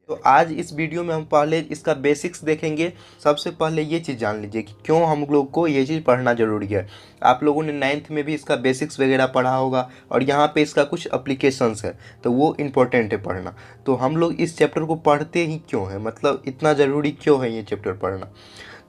तो आज इस वीडियो में हम पहले इसका बेसिक्स देखेंगे। सबसे पहले ये चीज़ जान लीजिए कि क्यों हम लोग को ये चीज़ पढ़ना ज़रूरी है। आप लोगों ने 9th में भी इसका बेसिक्स वगैरह पढ़ा होगा और यहाँ पे इसका कुछ एप्लीकेशंस है, तो वो इम्पोर्टेंट है पढ़ना। तो हम लोग इस चैप्टर को पढ़ते ही क्यों है, मतलब इतना ज़रूरी क्यों है ये चैप्टर पढ़ना।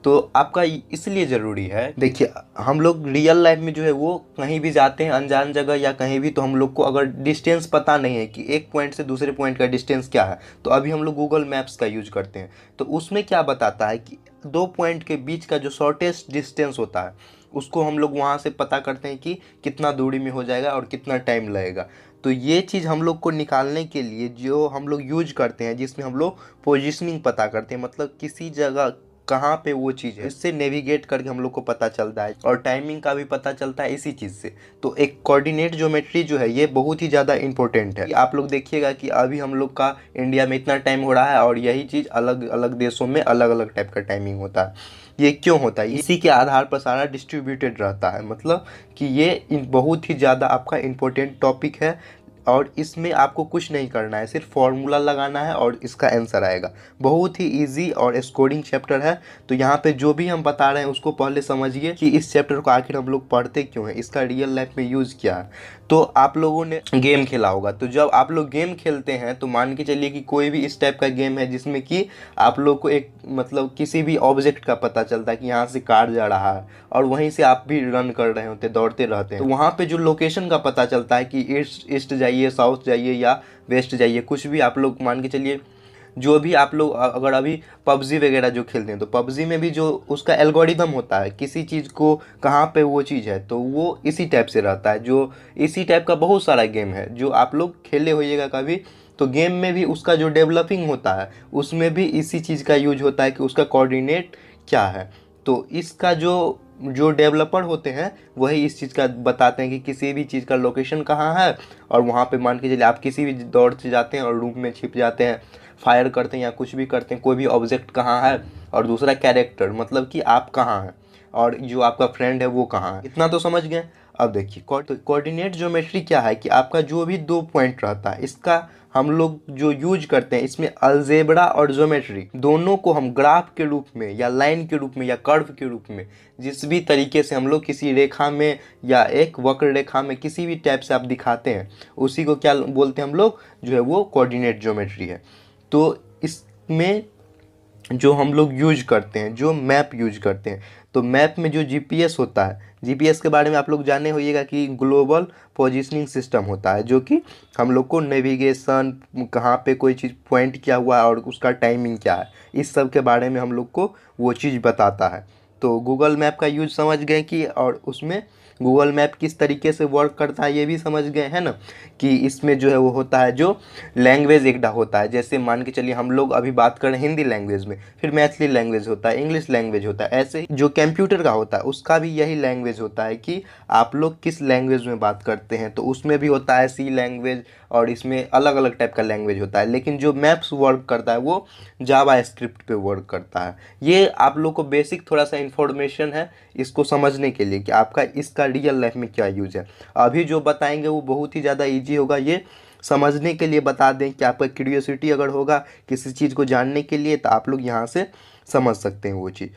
तो आपका इसलिए ज़रूरी है, देखिए हम लोग रियल लाइफ में जो है वो कहीं भी जाते हैं अनजान जगह या कहीं भी, तो हम लोग को अगर डिस्टेंस पता नहीं है कि एक पॉइंट से दूसरे पॉइंट का डिस्टेंस क्या है, तो अभी हम लोग गूगल मैप्स का यूज करते हैं। तो उसमें क्या बताता है कि दो पॉइंट के बीच का जो शॉर्टेस्ट डिस्टेंस होता है उसको हम लोग वहाँ से पता करते हैं कि कितना दूरी में हो जाएगा और कितना टाइम लगेगा। तो ये चीज़ हम लोग को निकालने के लिए जो हम लोग यूज करते हैं, जिसमें हम लोग पोजीशनिंग पता करते हैं, मतलब किसी जगह कहाँ पे वो चीज़ है, इससे नेविगेट करके हम लोग को पता चलता है और टाइमिंग का भी पता चलता है इसी चीज़ से। तो एक कोऑर्डिनेट ज्योमेट्री जो है ये बहुत ही ज़्यादा इंपॉर्टेंट है। आप लोग देखिएगा कि अभी हम लोग का इंडिया में इतना टाइम हो रहा है और यही चीज़ अलग अलग देशों में अलग अलग टाइप का टाइमिंग होता है। ये क्यों होता है? इसी के आधार पर सारा डिस्ट्रीब्यूटेड रहता है, मतलब कि ये बहुत ही ज़्यादा आपका इम्पोर्टेंट टॉपिक है और इसमें आपको कुछ नहीं करना है, सिर्फ फॉर्मूला लगाना है और इसका आंसर आएगा। बहुत ही इजी और स्कोरिंग चैप्टर है। तो यहाँ पे जो भी हम बता रहे हैं उसको पहले समझिए कि इस चैप्टर को आखिर हम लोग पढ़ते क्यों हैं, इसका रियल लाइफ में यूज़ क्या है। तो आप लोगों ने गेम खेला होगा, तो जब आप लोग गेम खेलते हैं तो मान के चलिए कि कोई भी इस टाइप का गेम है जिसमें कि आप लोग को एक मतलब किसी भी ऑब्जेक्ट का पता चलता है कि यहाँ से कार जा रहा है और वहीं से आप भी रन कर रहे होते, दौड़ते रहते हैं। तो वहाँ पे जो लोकेशन का पता चलता है कि ईस्ट जाइए, साउथ जाइए या वेस्ट जाइए, कुछ भी आप लोग मान के चलिए। जो भी आप लोग अगर अभी पबजी वगैरह जो खेलते हैं तो पबजी में भी जो उसका एल्गोरिदम होता है, किसी चीज़ को कहाँ पे वो चीज़ है, तो वो इसी टाइप से रहता है। जो इसी टाइप का बहुत सारा गेम है जो आप लोग खेले होइएगा कभी, तो गेम में भी उसका जो डेवलपिंग होता है उसमें भी इसी चीज़ का यूज होता है कि उसका कोऑर्डिनेट क्या है। तो इसका जो जो डेवलपर होते हैं वही इस चीज़ का बताते हैं कि किसी भी चीज़ का लोकेशन कहाँ है, और वहाँ पे मान के चलिए आप किसी भी दौड़ से जाते हैं और रूम में छिप जाते हैं, फायर करते हैं या कुछ भी करते हैं, कोई भी ऑब्जेक्ट कहाँ है, और दूसरा कैरेक्टर मतलब कि आप कहाँ हैं और जो आपका फ्रेंड है वो कहाँ है। इतना तो समझ गए। अब देखिए कोऑर्डिनेट ज्योमेट्री क्या है कि आपका जो भी दो पॉइंट रहता है इसका हम लोग जो यूज करते हैं, इसमें अलजेब्रा और ज्योमेट्री दोनों को हम ग्राफ के रूप में या लाइन के रूप में या कर्व के रूप में, जिस भी तरीके से हम लोग किसी रेखा में या एक वक्र रेखा में किसी भी टाइप से आप दिखाते हैं, उसी को क्या बोलते हैं हम लोग, जो है वो कोऑर्डिनेट ज्योमेट्री है। तो इसमें जो हम लोग यूज करते हैं, जो मैप यूज करते हैं, तो मैप में जो जीपीएस होता है, जीपीएस के बारे में आप लोग जाने होइएगा कि ग्लोबल पोजीशनिंग सिस्टम होता है, जो कि हम लोग को नेविगेशन, कहाँ पे कोई चीज़ पॉइंट किया हुआ है और उसका टाइमिंग क्या है, इस सब के बारे में हम लोग को वो चीज़ बताता है। तो गूगल मैप का यूज समझ गए कि, और उसमें गूगल मैप किस तरीके से वर्क करता है ये भी समझ गए हैं ना, कि इसमें जो है वो होता है जो लैंग्वेज एक होता है। जैसे मान के चलिए हम लोग अभी बात करें हिंदी लैंग्वेज में, फिर मैथिली लैंग्वेज होता है, इंग्लिश लैंग्वेज होता है, ऐसे ही जो कंप्यूटर का होता है उसका भी यही लैंग्वेज होता है कि आप लोग किस लैंग्वेज में बात करते हैं। तो उसमें भी होता है सी लैंग्वेज और इसमें अलग अलग टाइप का लैंग्वेज होता है, लेकिन जो मैप्स वर्क करता है वो जावा स्क्रिप्ट पे वर्क करता है। ये आप लोग को बेसिक थोड़ा सा इन्फॉर्मेशन है इसको समझने के लिए कि आपका इसका रियल लाइफ में क्या यूज है। अभी जो बताएंगे वो बहुत ही ज़्यादा ईजी होगा, ये समझने के लिए बता दें कि आपका क्यूरियोसिटी अगर होगा किसी चीज़ को जानने के लिए तो आप लोग यहाँ से समझ सकते हैं वो चीज़।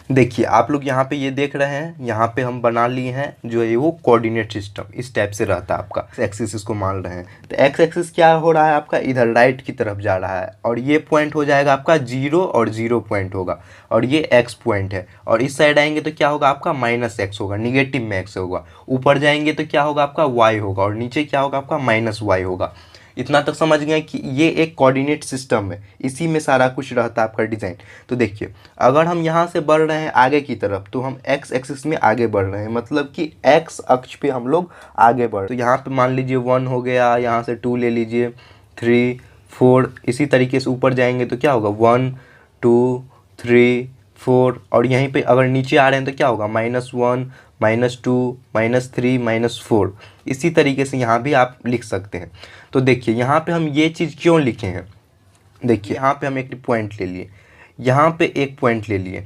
देखिए आप लोग यहाँ पे ये देख रहे हैं, यहाँ पे हम बना लिए हैं जो है वो कोऑर्डिनेट सिस्टम इस टाइप से रहता है आपका। एक्सिस इसको मान रहे हैं, तो एक्स एक्सिस क्या हो रहा है आपका, इधर राइट की तरफ जा रहा है, और ये पॉइंट हो जाएगा आपका 0 और 0 पॉइंट होगा, और ये एक्स पॉइंट है। और इस साइड आएंगे तो क्या होगा आपका -x होगा, निगेटिव में x होगा। ऊपर जाएंगे तो क्या होगा आपका y होगा, और नीचे क्या होगा आपका -y होगा। इतना तक समझ गए कि ये एक कोऑर्डिनेट सिस्टम है, इसी में सारा कुछ रहता है आपका डिज़ाइन। तो देखिए अगर हम यहाँ से बढ़ रहे हैं आगे की तरफ तो हम एक्स एक्सिस में आगे बढ़ रहे हैं, मतलब कि एक्स अक्ष पे हम लोग आगे बढ़। तो यहाँ पे मान लीजिए 1 हो गया, यहाँ से 2 ले लीजिए, 3 4, इसी तरीके से ऊपर जाएंगे तो क्या होगा 1 2 3 4, और यहीं पे अगर नीचे आ रहे हैं तो क्या होगा -1 -2 -3 -4। इसी तरीके से यहाँ भी आप लिख सकते हैं। तो देखिए यहाँ पे हम ये चीज़ क्यों लिखे हैं, देखिए यहाँ पे हम एक पॉइंट ले लिए, यहाँ पे एक पॉइंट ले लिए,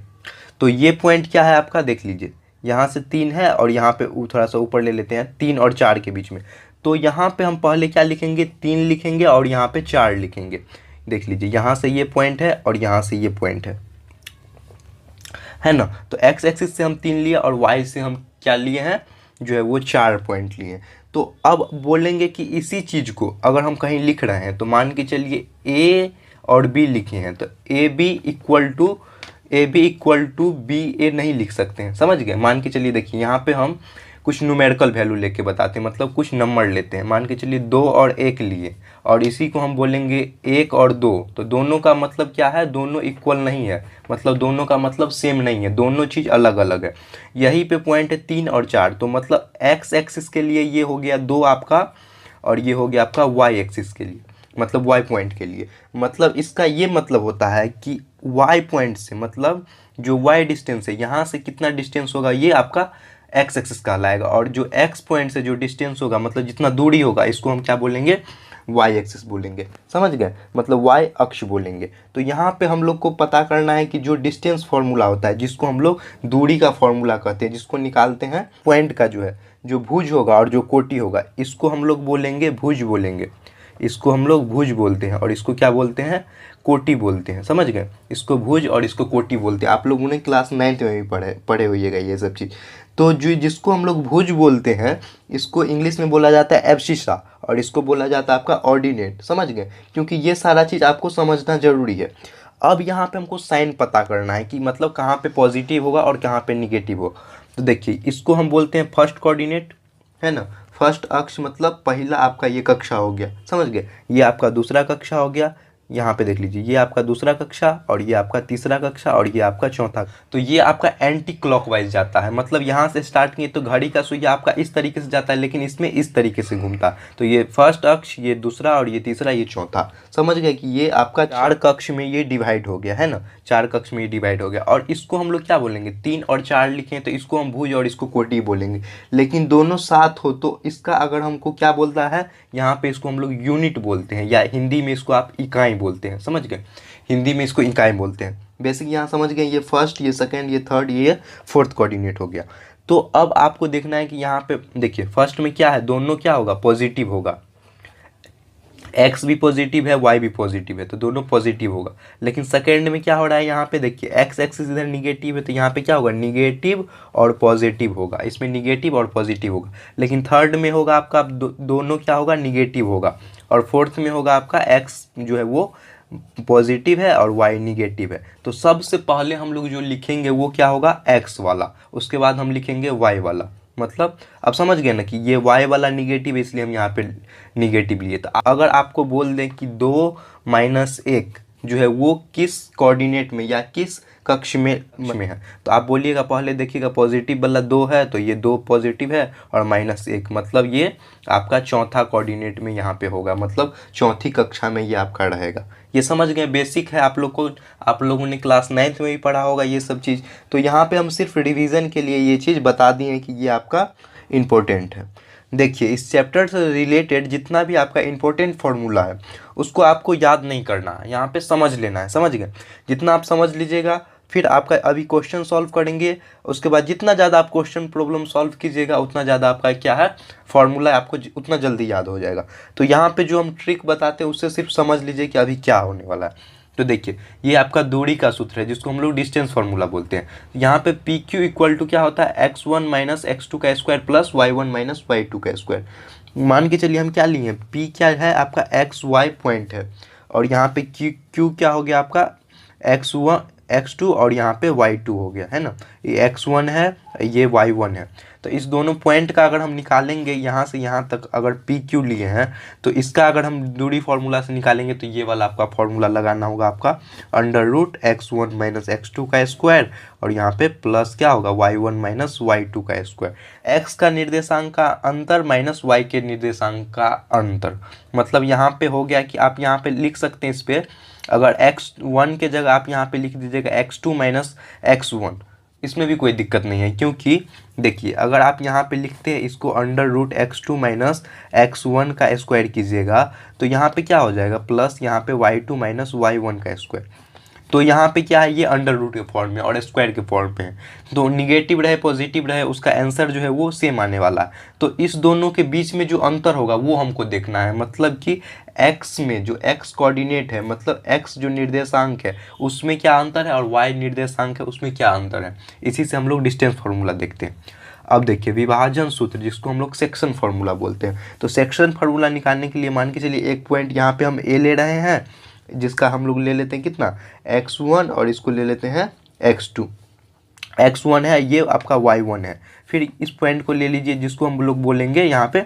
तो ये पॉइंट क्या है आपका, देख लीजिए यहाँ से 3 है और यहाँ पे थोड़ा सा ऊपर ले लेते हैं 3 और 4 के बीच में। तो यहाँ पे हम पहले क्या लिखेंगे, 3 लिखेंगे और यहाँ पे 4 लिखेंगे। देख लीजिए यहाँ से ये पॉइंट है और यहाँ से ये पॉइंट है ना। तो एक्स एक्सिस से हम 3 लिए और वाई से हम क्या लिए हैं, जो है वो 4 पॉइंट लिए। तो अब बोलेंगे कि इसी चीज़ को अगर हम कहीं लिख रहे हैं तो मान के चलिए ए और बी लिखे हैं, तो A B equal to B A नहीं लिख सकते हैं, समझ गए। मान के चलिए देखिए यहाँ पे हम कुछ न्यूमेरिकल वैल्यू लेके बताते हैं, मतलब कुछ नंबर लेते हैं। मान के चलिए 2 और 1 लिए और इसी को हम बोलेंगे 1 और 2, तो दोनों का मतलब क्या है, दोनों इक्वल नहीं है, मतलब दोनों का मतलब सेम नहीं है, दोनों चीज़ अलग अलग है। यही पे पॉइंट है 3 और 4, तो मतलब एक्स एक्सिस के लिए ये हो गया 2 आपका और ये हो गया आपका वाई एक्सिस के लिए, मतलब वाई पॉइंट के लिए। मतलब इसका ये मतलब होता है कि वाई पॉइंट से, मतलब जो वाई डिस्टेंस है यहाँ से कितना डिस्टेंस होगा, ये आपका एक्स एक्सिस कहलाएगा। और जो एक्स पॉइंट से जो डिस्टेंस होगा, मतलब जितना दूरी होगा, इसको हम क्या बोलेंगे, वाई एक्सिस बोलेंगे, समझ गए, मतलब वाई अक्ष बोलेंगे। तो यहाँ पे हम लोग को पता करना है कि जो डिस्टेंस फॉर्मूला होता है, जिसको हम लोग दूरी का फॉर्मूला कहते हैं, जिसको निकालते हैं पॉइंट का जो है, जो भुज होगा और जो कोटि होगा, इसको हम लोग बोलेंगे भुज बोलेंगे, इसको हम लोग भुज बोलते हैं और इसको क्या बोलते हैं, कोटि बोलते हैं, समझ गए। इसको भुज और इसको कोटि बोलते हैं। आप लोगों ने क्लास 9th में भी पढ़े होइएगा ये सब चीज़। तो जो जिसको हम लोग भुज बोलते हैं, इसको इंग्लिश में बोला जाता है एब्सिसा और इसको बोला जाता है आपका ऑर्डिनेट, समझ गए। क्योंकि ये सारा चीज़ आपको समझना ज़रूरी है। अब यहाँ पे हमको साइन पता करना है कि मतलब कहाँ पे पॉजिटिव होगा और कहाँ पे निगेटिव होगा। तो देखिए इसको हम बोलते हैं फर्स्ट कोऑर्डिनेट, है ना। फर्स्ट अक्ष मतलब पहला आपका ये कक्षा हो गया, समझ गए। ये आपका दूसरा कक्षा हो गया, यहाँ पे देख लीजिए ये आपका दूसरा कक्षा और ये आपका तीसरा कक्षा और ये आपका चौथा। तो ये आपका एंटी क्लॉकवाइज जाता है, मतलब यहाँ से स्टार्ट किए तो घड़ी का सुइया आपका इस तरीके से जाता है, लेकिन इसमें इस तरीके से घूमता है। तो ये फर्स्ट अक्ष, ये दूसरा और ये तीसरा, ये चौथा, समझ गए कि ये आपका 4 कक्ष में ये डिवाइड हो गया, है ना। 4 कक्ष में ये डिवाइड हो गया और इसको हम लोग क्या बोलेंगे, 3 और 4 लिखे तो इसको हम भुज और इसको कोटि बोलेंगे। लेकिन दोनों साथ हो तो इसका अगर हमको क्या बोलता है, यहाँ पे इसको हम लोग यूनिट बोलते हैं, या हिंदी में इसको आप इकाई बोलते हैं, समझ गए। हिंदी में इसको इकाई बोलते हैं। बेसिक यहाँ समझ गए, ये फर्स्ट, ये सेकंड, ये थर्ड, ये फोर्थ कोऑर्डिनेट हो गया। तो अब आपको देखना है कि यहाँ पे देखिए फर्स्ट में क्या है, दोनों क्या होगा, पॉजिटिव होगा। एक्स भी पॉजिटिव है, वाई भी पॉजिटिव है, तो दोनों पॉजिटिव होगा। लेकिन सेकेंड में क्या हो रहा है, यहाँ पे देखिए एक्स एक्सिस इधर निगेटिव है, तो यहाँ पे क्या होगा, निगेटिव और पॉजिटिव होगा, इसमें निगेटिव और पॉजिटिव होगा। लेकिन थर्ड में होगा आपका दोनों क्या होगा, निगेटिव होगा। और फोर्थ में होगा आपका एक्स जो है वो पॉजिटिव है और वाई निगेटिव है। तो सबसे पहले हम लोग जो लिखेंगे वो क्या होगा, एक्स वाला, उसके बाद हम लिखेंगे वाई वाला। मतलब अब समझ गए ना कि ये y वाला निगेटिव है, इसलिए हम यहाँ पे निगेटिव लिए। तो अगर आपको बोल दें कि 2 - 1 जो है वो किस कोऑर्डिनेट में या किस कक्ष में है, तो आप बोलिएगा, पहले देखिएगा पॉजिटिव वाला 2 है तो ये 2 पॉजिटिव है और -1 मतलब ये आपका चौथा कोऑर्डिनेट में यहाँ पे होगा, मतलब चौथी कक्षा में ये आपका रहेगा। ये समझ गए, बेसिक है, आप लोगों ने क्लास 9th में भी पढ़ा होगा ये सब चीज़। तो यहाँ पे हम सिर्फ रिवीजन के लिए ये चीज़ बता दिए कि ये आपका इम्पोर्टेंट है। देखिए इस चैप्टर से रिलेटेड जितना भी आपका इम्पोर्टेंट फार्मूला है उसको आपको याद नहीं करना है, यहाँ पे समझ लेना है, समझ गए। जितना आप समझ लीजिएगा, फिर आपका अभी क्वेश्चन सॉल्व करेंगे, उसके बाद जितना ज़्यादा आप क्वेश्चन प्रॉब्लम सॉल्व कीजिएगा उतना ज़्यादा आपका क्या है, फार्मूला आपको उतना जल्दी याद हो जाएगा। तो यहाँ पे जो हम ट्रिक बताते हैं उससे सिर्फ समझ लीजिए कि अभी क्या होने वाला है। तो देखिए ये आपका दूरी का सूत्र है, जिसको हम लोग डिस्टेंस फार्मूला बोलते हैं। यहाँ पे पी क्यू इक्वल टू क्या होता है, x1 - x2 का स्क्वायर प्लस y1 - y2 का स्क्वायर। मान के चलिए हम क्या लिए हैं, पी क्या है आपका XY पॉइंट है और यहाँ पे क्यू क्या हो गया आपका x1 x2 और यहाँ पे y2 हो गया, है ना। ये x1 है, ये y1 है। तो इस दोनों पॉइंट का अगर हम निकालेंगे यहाँ से यहाँ तक, अगर पी क्यू लिए हैं तो इसका अगर हम दूरी फार्मूला से निकालेंगे तो ये वाला आपका फार्मूला लगाना होगा आपका √x1 - x2 का स्क्वायर और यहाँ पे प्लस क्या होगा y1 - y2 का स्क्वायर। x का निर्देशांक का अंतर माइनस y के निर्देशांक का अंतर। मतलब यहाँ पे हो गया कि आप यहाँ पे लिख सकते हैं, इस पर अगर x1 के जगह आप यहाँ पे लिख दीजिएगा x2 - x1, इसमें भी कोई दिक्कत नहीं है। क्योंकि देखिए अगर आप यहाँ पे लिखते हैं इसको √x2 - x1 का स्क्वायर कीजिएगा तो यहाँ पे क्या हो जाएगा, प्लस यहाँ पे y2 - y1 का स्क्वायर। तो यहाँ पे क्या है, ये अंडर रूट के फॉर्म में और स्क्वायर के फॉर्म पे है। तो निगेटिव रहे पॉजिटिव रहे, उसका आंसर जो है वो सेम आने वाला है। तो इस दोनों के बीच में जो अंतर होगा वो हमको देखना है, मतलब कि x में जो x कोऑर्डिनेट है, मतलब x जो निर्देशांक है उसमें क्या अंतर है और y निर्देशांक है उसमें क्या अंतर है। इसी से हम लोग डिस्टेंस फार्मूला देखते हैं। अब देखिए विभाजन सूत्र, जिसको हम लोग सेक्शन फार्मूला बोलते हैं। तो सेक्शन फार्मूला निकालने के लिए मान के चलिए एक पॉइंट यहाँ पे हम a ले रहे हैं, जिसका हम लोग ले लेते हैं कितना x1 और इसको ले लेते हैं x2। x1 है ये आपका y1 है। फिर इस पॉइंट को ले लीजिए जिसको हम लोग बोलेंगे यहाँ पे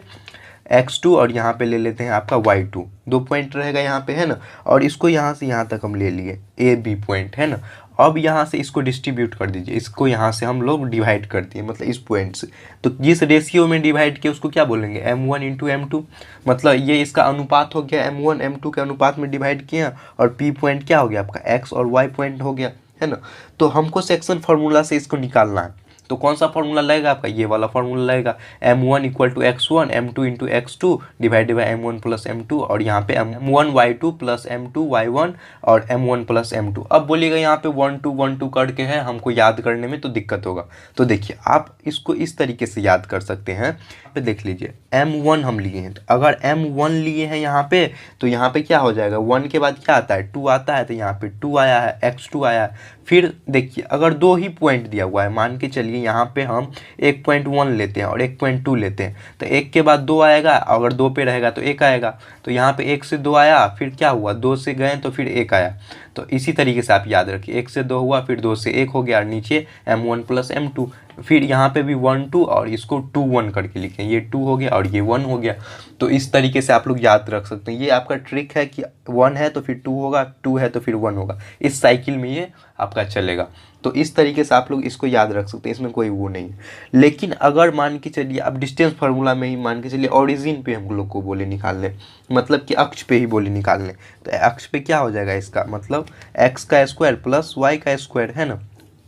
x2 और यहाँ पे ले लेते हैं आपका y2। दो पॉइंट रहेगा यहाँ पे है ना, और इसको यहाँ से यहाँ तक हम ले लिए ए बी पॉइंट है ना। अब यहाँ से इसको डिस्ट्रीब्यूट कर दीजिए, इसको यहाँ से हम लोग डिवाइड कर दिए, मतलब इस पॉइंट से। तो जिस रेशियो में डिवाइड किया उसको क्या बोलेंगे, m1 इंटू m2। मतलब ये इसका अनुपात हो गया, m1 m2 के अनुपात में डिवाइड किया, और p पॉइंट क्या हो गया आपका x और y पॉइंट हो गया है ना। तो हमको सेक्शन फार्मूला से इसको निकालना है। तो कौन सा फार्मूला लगेगा आपका, ये वाला फार्मूला लगेगा, m1 equal to x1 m2 into x2 divided by m1 plus m2, और यहाँ पे m1 y2 plus m2 y1 और m1 प्लस m2। अब बोलिएगा यहाँ पे 1 2 1 2 करके है, हमको याद करने में तो दिक्कत होगा। तो देखिए आप इसको इस तरीके से याद कर सकते हैं। पे देख लीजिए m1 हम लिए हैं, तो अगर m1 लिए हैं यहाँ पे, तो यहाँ पे क्या हो जाएगा, 1 के बाद क्या आता है 2 आता है, तो यहाँ पे 2 आया है, x2 आया है। फिर देखिए अगर दो ही पॉइंट दिया हुआ है, मान के चलिए यहाँ पे हम 1.1 लेते हैं और 1.2 लेते हैं, तो 1 के बाद 2 आएगा, अगर 2 पे रहेगा तो 1 आएगा। तो यहाँ पे 1 से 2 आया, फिर क्या हुआ 2 से गए तो फिर 1 आया। तो इसी तरीके से आप याद रखिए, 1 से 2 हुआ, फिर 2 से 1 हो गया, और नीचे m1 प्लस m2। फिर यहाँ पे भी 1 2 और इसको 2 1 करके लिखें, ये 2 हो गया और ये 1 हो गया। तो इस तरीके से आप लोग याद रख सकते हैं। ये आपका ट्रिक है कि 1 है तो फिर 2 होगा, 2 है तो फिर 1 होगा, इस साइकिल में ये आपका चलेगा। तो इस तरीके से आप लोग इसको याद रख सकते हैं, इसमें कोई वो नहीं है। लेकिन अगर मान के चलिए अब डिस्टेंस फार्मूला में ही मान के चलिए ओरिजिन पे हम लोग को बोले निकालने, मतलब कि अक्ष पे ही बोले निकालने, तो अक्ष पे क्या हो जाएगा, इसका मतलब x का स्क्वायर प्लस y का स्क्वायर है ना।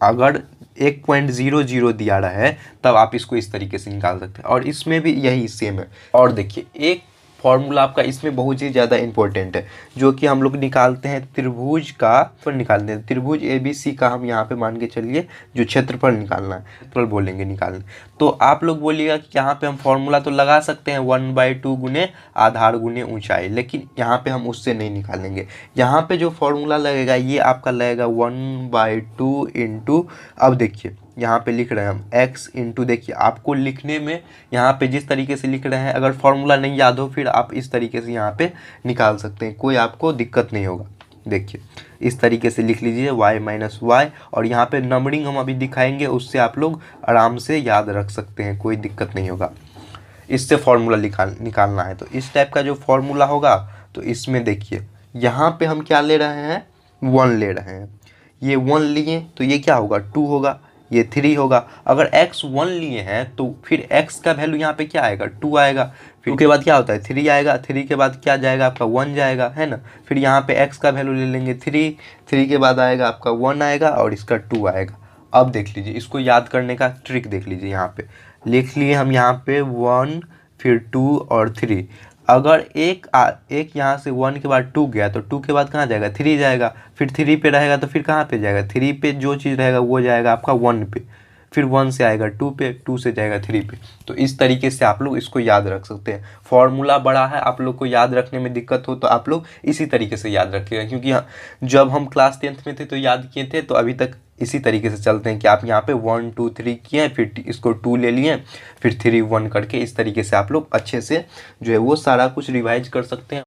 अगर 1.00 दिया रहा है तब आप इसको इस तरीके से निकाल सकते हैं, और इसमें भी यही सेम है। और देखिए एक फॉर्मूला आपका इसमें बहुत ही ज़्यादा इंपॉर्टेंट है, जो कि हम लोग निकालते हैं त्रिभुज का, पर निकालते हैं त्रिभुज ABC का। हम यहाँ पे मान के चलिए जो क्षेत्रफल निकालना है, क्षेत्रफल बोलेंगे निकालने। तो आप लोग बोलिएगा कि यहाँ पे हम फॉर्मूला तो लगा सकते हैं 1/2 गुने आधार गुने ऊंचाई, लेकिन यहाँ पे हम उससे नहीं निकालेंगे। यहाँ पे जो फॉर्मूला लगेगा ये आपका लगेगा 1/2 इंटू, अब देखिए यहाँ पे लिख रहे हैं हम x इंटू, देखिए आपको लिखने में यहाँ पे जिस तरीके से लिख रहे हैं, अगर फॉर्मूला नहीं याद हो फिर आप इस तरीके से यहाँ पे निकाल सकते हैं, कोई आपको दिक्कत नहीं होगा। देखिए इस तरीके से लिख लीजिए y माइनस वाई, और यहाँ पे नंबरिंग हम अभी दिखाएंगे, उससे आप लोग आराम से याद रख सकते हैं, कोई दिक्कत नहीं होगा। इससे फॉर्मूला निकालना है, तो इस टाइप का जो फॉर्मूला होगा, तो इसमें देखिए यहाँ पे हम क्या ले रहे हैं, 1 ले रहे हैं। ये 1 लिए तो ये क्या होगा 2 होगा, ये 3 होगा। अगर x 1 लिए हैं तो फिर x का वैल्यू यहाँ पे क्या आएगा 2 आएगा। फिर उसके बाद क्या होता है 3 आएगा, 3 के बाद क्या जाएगा आपका 1 जाएगा है ना। फिर यहाँ पे x का वैल्यू ले लेंगे 3, 3 के बाद आएगा आपका 1 आएगा और इसका 2 आएगा। अब देख लीजिए इसको याद करने का ट्रिक देख लीजिए, यहाँ पे लिख लिए हम यहाँ पे 1 फिर 2 और 3। अगर एक यहाँ से 1 के बाद 2 गया तो 2 के बाद कहाँ जाएगा 3 जाएगा, फिर 3 पे रहेगा तो फिर कहाँ पे जाएगा 3 पे, जो चीज़ रहेगा वो जाएगा आपका 1 पे, फिर 1 से आएगा 2 पे, 2 से जाएगा 3 पे। तो इस तरीके से आप लोग इसको याद रख सकते हैं। फॉर्मूला बड़ा है, आप लोग को याद रखने में दिक्कत हो तो आप लोग इसी तरीके से याद रखिएगा, क्योंकि जब हम क्लास 10th में थे तो याद किए थे, तो अभी तक इसी तरीके से चलते हैं कि आप यहाँ पे 1 2 3 किए, फिर इसको 2 ले लिए, फिर 3 1 करके इस तरीके से आप लोग अच्छे से जो है वो सारा कुछ रिवाइज कर सकते हैं।